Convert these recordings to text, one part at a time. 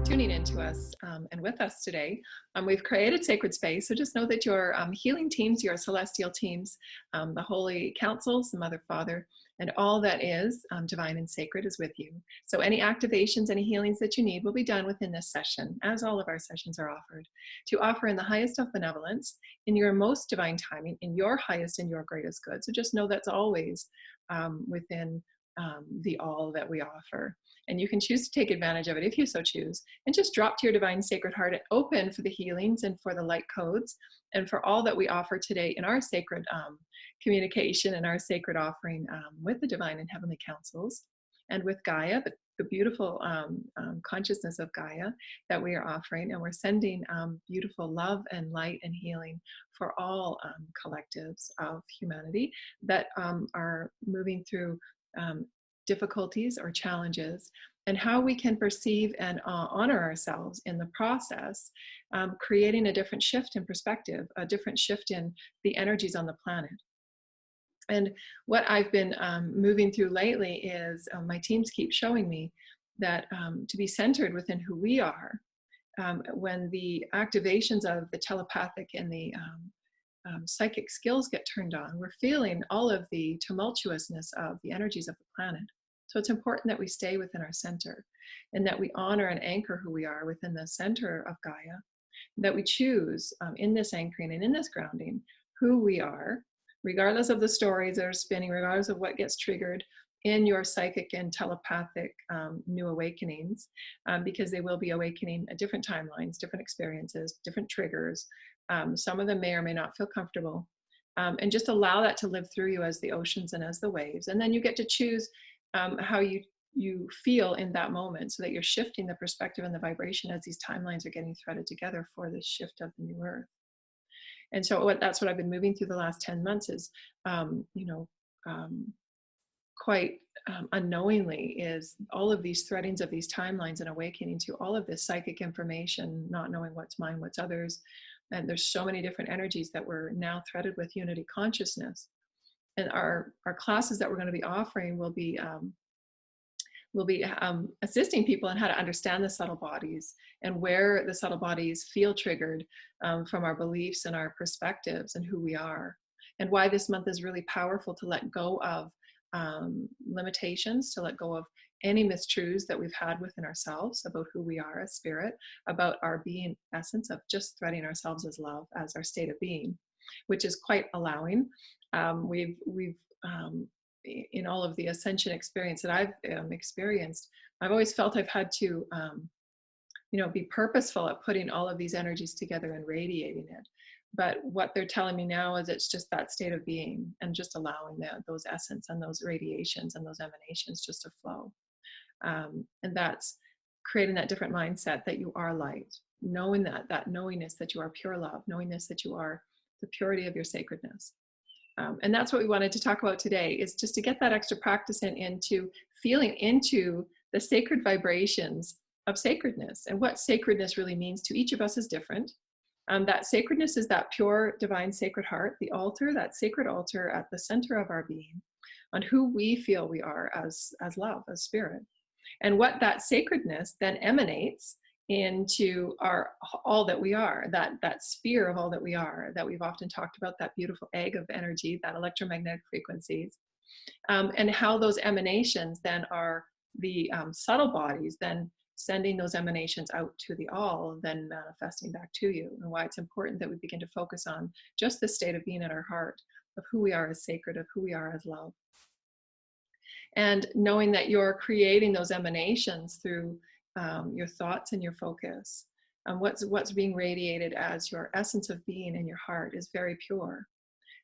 tuning into us and with us today. We've created Sacred Space, so just know that your healing teams, your celestial teams, the holy councils, the Mother, Father, and all that is divine and sacred is with you. So any activations, any healings that you need will be done within this session, as all of our sessions are offered, to offer in the highest of benevolence, in your most divine timing, in your highest and your greatest good. So just know that's always within the all that we offer. And you can choose to take advantage of it if you so choose, and just drop to your divine sacred heart and open for the healings and for the light codes and for all that we offer today in our sacred communication and our sacred offering with the divine and heavenly councils and with Gaia, the beautiful consciousness of Gaia that we are offering. And we're sending beautiful love and light and healing for all collectives of humanity that are moving through difficulties or challenges, and how we can perceive and honor ourselves in the process, creating a different shift in perspective, a different shift in the energies on the planet. And what I've been moving through lately is my teams keep showing me that to be centered within who we are, when the activations of the telepathic and the psychic skills get turned on, we're feeling all of the tumultuousness of the energies of the planet. So it's important that we stay within our center and that we honor and anchor who we are within the center of Gaia, that we choose in this anchoring and in this grounding who we are, regardless of the stories that are spinning, regardless of what gets triggered in your psychic and telepathic new awakenings, because they will be awakening at different timelines, different experiences, different triggers. Some of them may or may not feel comfortable. And just allow that to live through you as the oceans and as the waves. And then you get to choose how you feel in that moment, so that you're shifting the perspective and the vibration as these timelines are getting threaded together for the shift of the new earth. And so that's what I've been moving through the last 10 months is, quite unknowingly, is all of these threadings of these timelines and awakening to all of this psychic information, not knowing what's mine, what's others. And there's so many different energies that we're now threaded with unity consciousness. And our classes that we're going to be offering will be assisting people in how to understand the subtle bodies and where the subtle bodies feel triggered from our beliefs and our perspectives and who we are, and why this month is really powerful to let go of limitations, to let go of any mistruths that we've had within ourselves about who we are as spirit, about our being essence of just threading ourselves as love, as our state of being, which is quite allowing. We've in all of the ascension experience that I've experienced, I've always felt I've had to, be purposeful at putting all of these energies together and radiating it. But what they're telling me now is it's just that state of being and just allowing those essence and those radiations and those emanations just to flow. And that's creating that different mindset that you are light, knowing that knowingness that you are pure love, knowingness that you are the purity of your sacredness. And that's what we wanted to talk about today, is just to get that extra practice into feeling into the sacred vibrations of sacredness. And what sacredness really means to each of us is different. That sacredness is that pure, divine, sacred heart, the altar, that sacred altar at the center of our being, on who we feel we are as love, as spirit. And what that sacredness then emanates into all that we are, that sphere of all that we are, that we've often talked about, that beautiful egg of energy, that electromagnetic frequencies, and how those emanations then are the subtle bodies then sending those emanations out to the all, then manifesting back to you, and why it's important that we begin to focus on just the state of being in our heart, of who we are as sacred, of who we are as love. And knowing that you're creating those emanations through your thoughts and your focus. What's being radiated as your essence of being in your heart is very pure.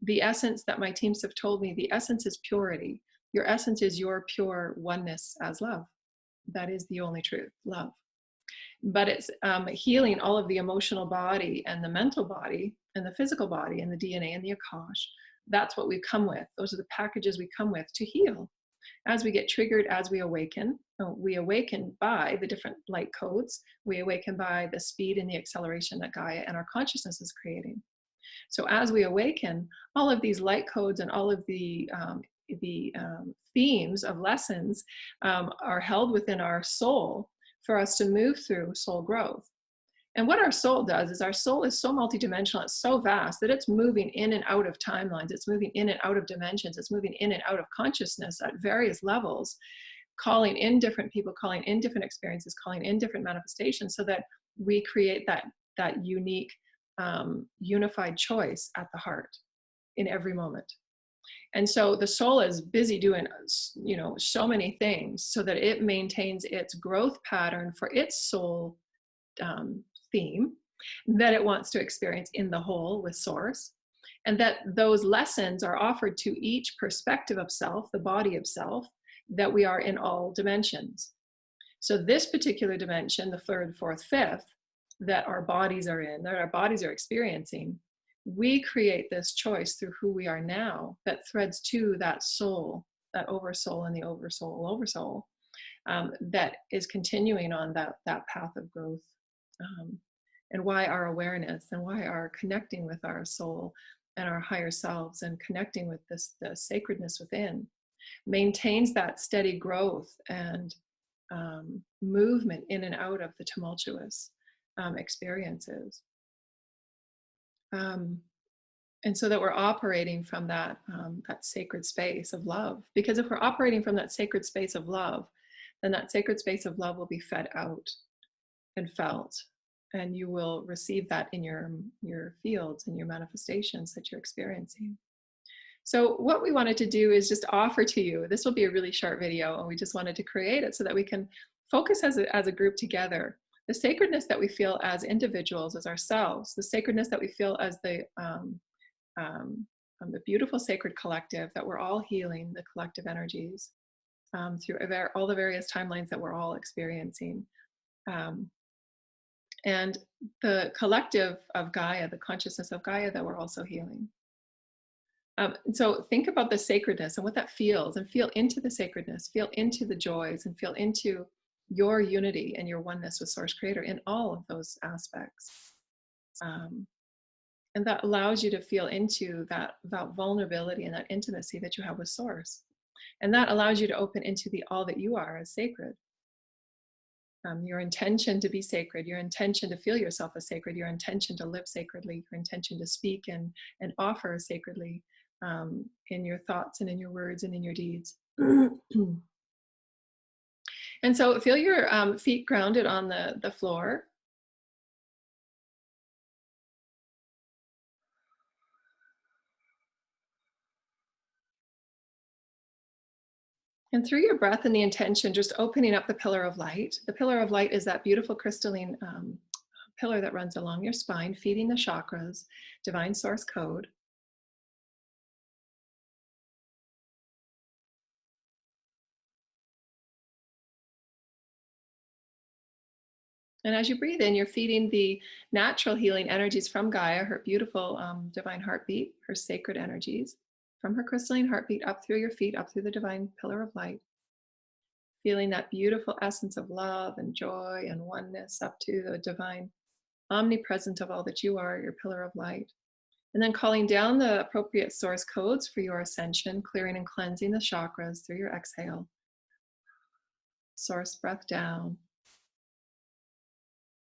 The essence that my teams have told me, the essence is purity. Your essence is your pure oneness as love. That is the only truth, love. But it's healing all of the emotional body and the mental body and the physical body and the DNA and the Akash. That's what we come with. Those are the packages we come with to heal. As we get triggered, as we awaken by the different light codes. We awaken by the speed and the acceleration that Gaia and our consciousness is creating. So as we awaken, all of these light codes and all of the themes of lessons are held within our soul for us to move through soul growth. And what our soul does is our soul is so multidimensional, it's so vast that it's moving in and out of timelines, it's moving in and out of dimensions, it's moving in and out of consciousness at various levels, calling in different people, calling in different experiences, calling in different manifestations, so that we create that unique, unified choice at the heart in every moment. And so the soul is busy doing, so many things so that it maintains its growth pattern for its soul theme that it wants to experience in the whole with source, and that those lessons are offered to each perspective of self, the body of self, that we are in all dimensions. So this particular dimension, the third, fourth, fifth, that our bodies are in, that our bodies are experiencing, we create this choice through who we are now that threads to that soul, that oversoul and the oversoul, that is continuing on that path of growth. And why our awareness and why our connecting with our soul and our higher selves and connecting with the sacredness within maintains that steady growth and movement in and out of the tumultuous experiences. And so that we're operating from that sacred space of love. Because if we're operating from that sacred space of love, then that sacred space of love will be fed out and felt. And you will receive that in your fields and your manifestations that you're experiencing. So what we wanted to do is just offer to you, this will be a really short video, and we just wanted to create it so that we can focus as a group together, the sacredness that we feel as individuals, as ourselves, the sacredness that we feel as the beautiful sacred collective, that we're all healing the collective energies through all the various timelines that we're all experiencing. And the collective of Gaia, the consciousness of Gaia that we're also healing. So think about the sacredness and what that feels, and feel into the sacredness, feel into the joys, and feel into your unity and your oneness with Source Creator in all of those aspects. And that allows you to feel into that vulnerability and that intimacy that you have with Source. And that allows you to open into the all that you are as sacred. Your intention to be sacred, your intention to feel yourself as sacred, your intention to live sacredly, your intention to speak and offer sacredly in your thoughts and in your words and in your deeds. And so feel your feet grounded on the floor. And through your breath and the intention, just opening up the pillar of light. The pillar of light is that beautiful crystalline pillar that runs along your spine, feeding the chakras, divine source code. And as you breathe in, you're feeding the natural healing energies from Gaia, her beautiful divine heartbeat, her sacred energies, from her crystalline heartbeat up through your feet, up through the divine pillar of light. Feeling that beautiful essence of love and joy and oneness up to the divine omnipresent of all that you are, your pillar of light. And then calling down the appropriate source codes for your ascension, clearing and cleansing the chakras through your exhale. Source breath down.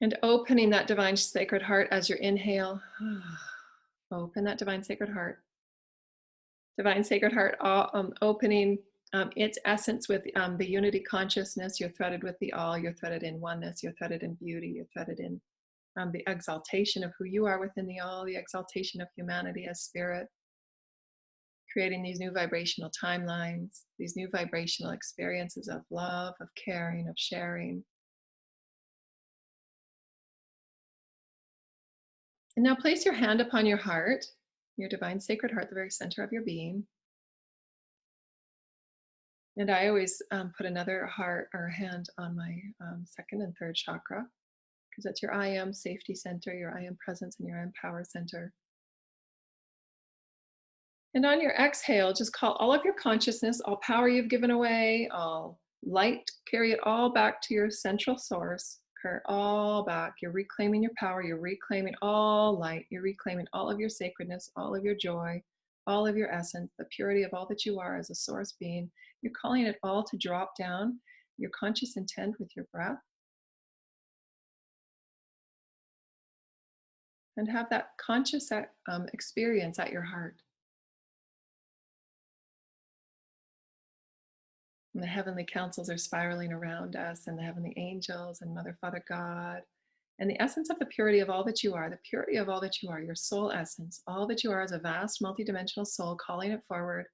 And opening that divine sacred heart as your inhale. Open that divine sacred heart. Divine sacred heart opening its essence with the unity consciousness. You're threaded with the all. You're threaded in oneness. You're threaded in beauty. You're threaded in the exaltation of who you are within the all, the exaltation of humanity as spirit. Creating these new vibrational timelines, these new vibrational experiences of love, of caring, of sharing. And now place your hand upon your heart, your divine sacred heart, the very center of your being. And I always put another heart or hand on my second and third chakra, because that's your I am safety center, your I am presence, and your I am power center. And on your exhale, just call all of your consciousness, all power you've given away, all light, carry it all back to your central source. Carry it all back. You're reclaiming your power. You're reclaiming all light. You're reclaiming all of your sacredness, all of your joy, all of your essence, the purity of all that you are as a source being. You're calling it all to drop down your conscious intent with your breath. and have that conscious experience at your heart. And the heavenly councils are spiraling around us, and the heavenly angels, and Mother, Father, God, and the essence of the purity of all that you are, the purity of all that you are, your soul essence, all that you are is a vast multidimensional soul calling it forward.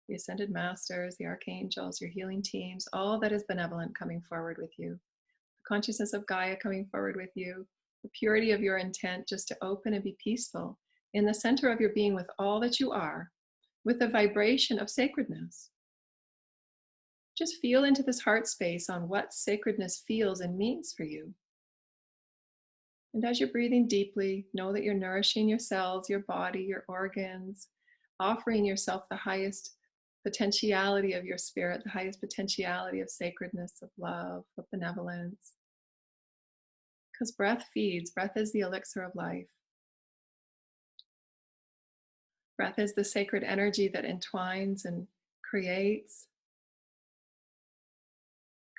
The ascended masters, the archangels, your healing teams, all that is benevolent coming forward with you. The consciousness of Gaia coming forward with you. The purity of your intent just to open and be peaceful in the center of your being with all that you are, with the vibration of sacredness. Just feel into this heart space on what sacredness feels and means for you. And as you're breathing deeply, know that you're nourishing your cells, your body, your organs, offering yourself the highest potentiality of your spirit, the highest potentiality of sacredness, of love, of benevolence. Because breath feeds, breath is the elixir of life. Breath is the sacred energy that entwines and creates.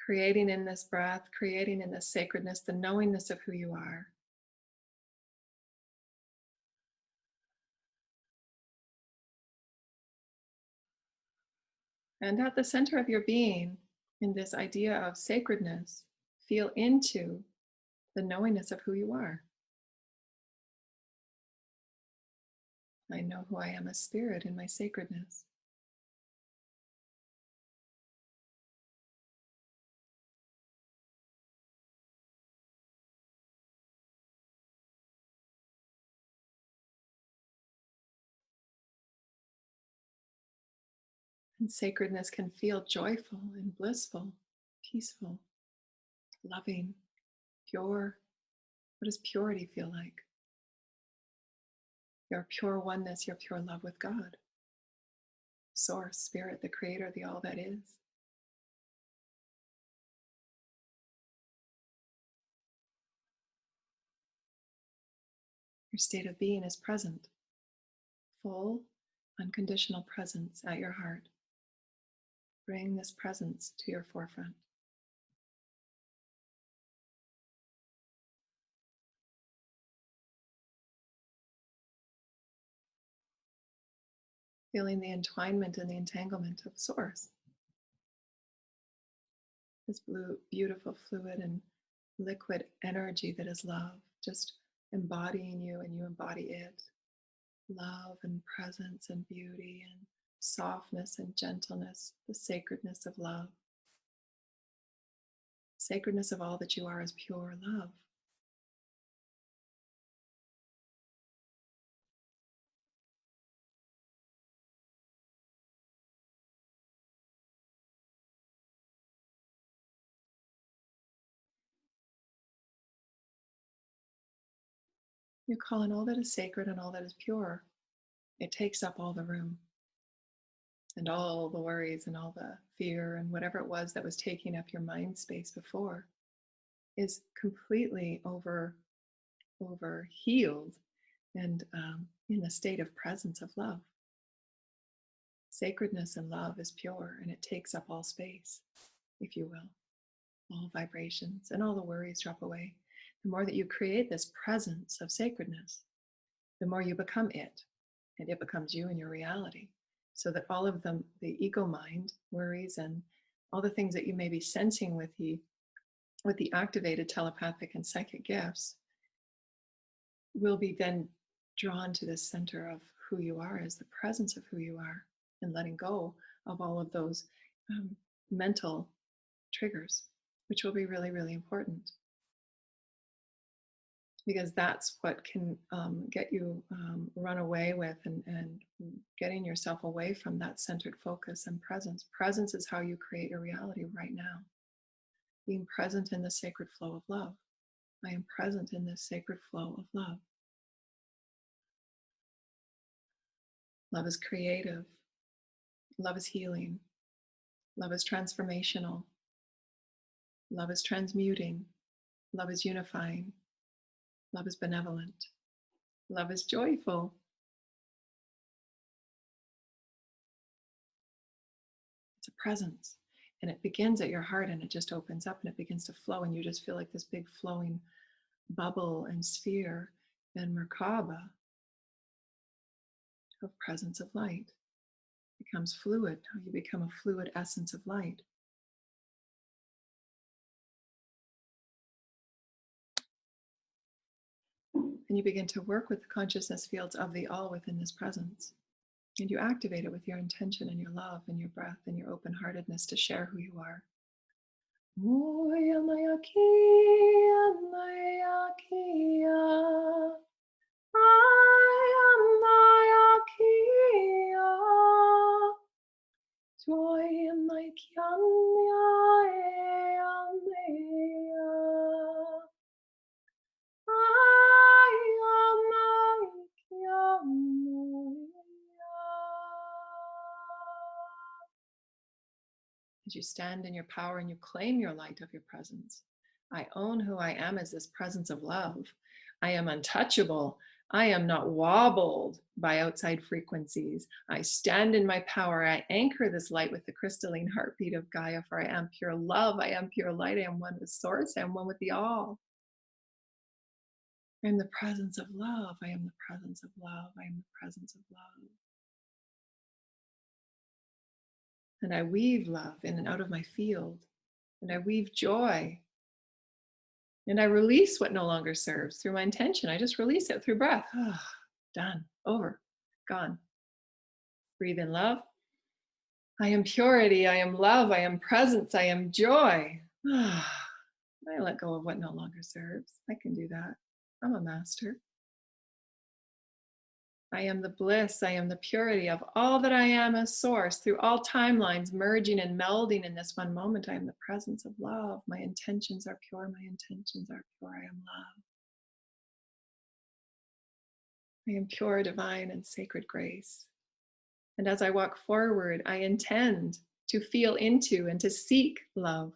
Creating in this breath, creating in this sacredness, the knowingness of who you are. And at the center of your being, in this idea of sacredness, feel into the knowingness of who you are. I know who I am as spirit in my sacredness. And sacredness can feel joyful and blissful, peaceful, loving, pure. What does purity feel like? Your pure oneness, your pure love with God, Source, Spirit, the Creator, the all that is. Your state of being is present, full, unconditional presence at your heart. Bring this presence to your forefront. Feeling the entwinement and the entanglement of Source. This blue, beautiful fluid and liquid energy that is love, just embodying you and you embody it. Love and presence and beauty and softness and gentleness, the sacredness of love. Sacredness of all that you are is pure love. You call in all that is sacred and all that is pure. It takes up all the room. And all the worries and all the fear and whatever it was that was taking up your mind space before is completely over healed and in the state of presence of love. Sacredness and love is pure, and it takes up all space, if you will. All vibrations and all the worries drop away. The more that you create this presence of sacredness, the more you become it, and it becomes you and your reality. So that all of the ego mind worries and all the things that you may be sensing with the activated telepathic and psychic gifts will be then drawn to the center of who you are as the presence of who you are, and letting go of all of those mental triggers, which will be really, really important. Because that's what can get you run away with and getting yourself away from that centered focus and presence. Presence is how you create your reality right now. Being present in the sacred flow of love. I am present in this sacred flow of love. Love is creative. Love is healing. Love is transformational. Love is transmuting. Love is unifying. Love is benevolent. Love is joyful. It's a presence. And it begins at your heart and it just opens up and it begins to flow. And you just feel like this big flowing bubble and sphere. then Merkaba of presence of light becomes fluid. Now you become a fluid essence of light. And you begin to work with the consciousness fields of the all within this presence. And you activate it with your intention and your love and your breath and your open heartedness to share who you are. As you stand in your power and you claim your light of your presence. I own who I am as this presence of love. I am untouchable. I am not wobbled by outside frequencies. I stand in my power. I anchor this light with the crystalline heartbeat of Gaia, for I am pure love. I am pure light. I am one with Source. I am one with the all. I am the presence of love. I am the presence of love. I am the presence of love. And I weave love in and out of my field. And I weave joy. And I release what no longer serves through my intention. I just release it through breath. Done, over, gone. Breathe in love. I am purity. I am love. I am presence. I am joy. I let go of what no longer serves. I can do that. I'm a master. I am the bliss. I am the purity of all that I am as Source through all timelines, merging and melding in this one moment. I am the presence of love. My intentions are pure. My intentions are pure. I am love. I am pure, divine, and sacred grace. And as I walk forward, I intend to feel into and to seek love.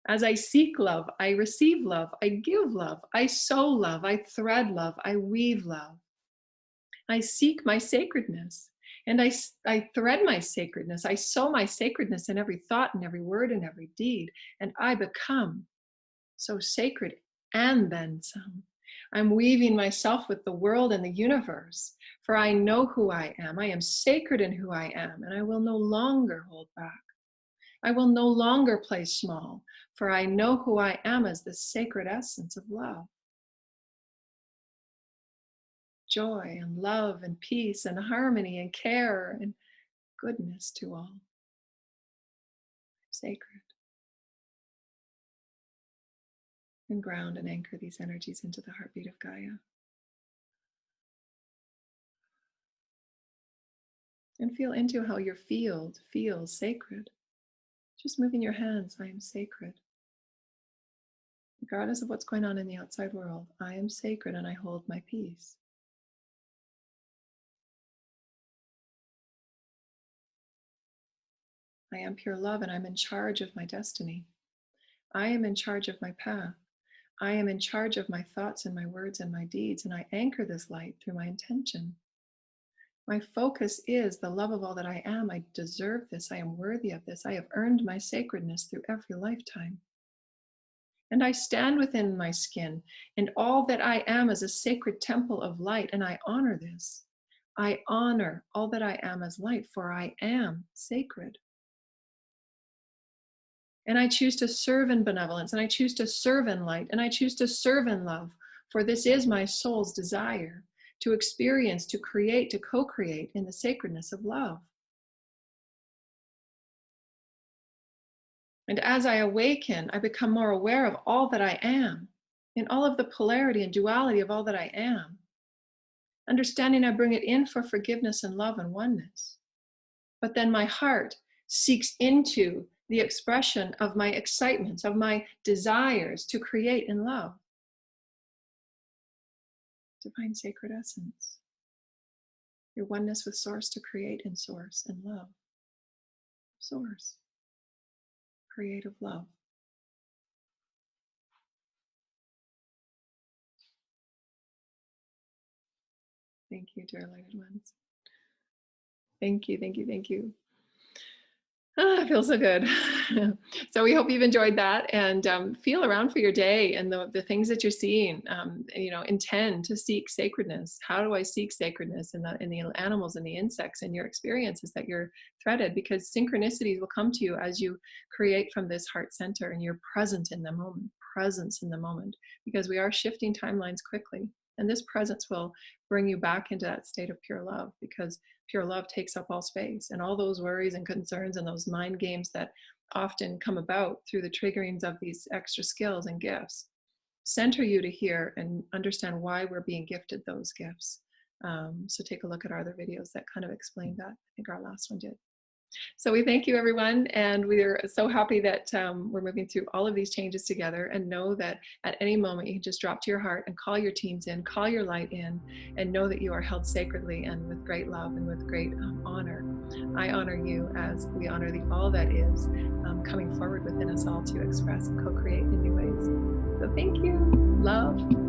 As I seek love, I receive love, I give love, I sow love, I thread love, I weave love. I seek my sacredness and I thread my sacredness. I sow my sacredness in every thought and every word and every deed. And I become so sacred and then some. I'm weaving myself with the world and the universe, for I know who I am. I am sacred in who I am, and I will no longer hold back. I will no longer play small, for I know who I am as the sacred essence of love. Joy and love and peace and harmony and care and goodness to all. Sacred. And ground and anchor these energies into the heartbeat of Gaia. And feel into how your field feels sacred. Just moving your hands, I am sacred. Regardless of what's going on in the outside world, I am sacred and I hold my peace. I am pure love and I'm in charge of my destiny. I am in charge of my path. I am in charge of my thoughts and my words and my deeds, and I anchor this light through my intention. My focus is the love of all that I am. I deserve this. I am worthy of this. I have earned my sacredness through every lifetime. And I stand within my skin, and all that I am is a sacred temple of light, and I honor this. I honor all that I am as light, for I am sacred. And I choose to serve in benevolence, and I choose to serve in light, and I choose to serve in love, for this is my soul's desire to experience, to create, to co-create in the sacredness of love. And as I awaken, I become more aware of all that I am, in all of the polarity and duality of all that I am. Understanding I bring it in for forgiveness and love and oneness. But then my heart seeks into the expression of my excitements, of my desires to create in love. Divine sacred essence. Your oneness with Source to create in Source and love. Source. Creative love. Thank you, dear lighted ones. Thank you, thank you, thank you. Ah, it feels so good. So we hope you've enjoyed that, and feel around for your day and the things that you're seeing. Intend to seek sacredness. How do I seek sacredness in the animals and the insects and your experiences that you're threaded? Because synchronicities will come to you as you create from this heart center and you're present in the moment, presence in the moment, because we are shifting timelines quickly. And this presence will bring you back into that state of pure love, because pure love takes up all space, and all those worries and concerns and those mind games that often come about through the triggerings of these extra skills and gifts center you to hear and understand why we're being gifted those gifts. So take a look at our other videos that kind of explain that. I think our last one did. So we thank you, everyone, and we're so happy that we're moving through all of these changes together, and know that at any moment you can just drop to your heart and call your teams in, call your light in, and know that you are held sacredly and with great love and with great honor. I honor you as we honor the all that is coming forward within us all to express and co-create in new ways. So thank you. Love.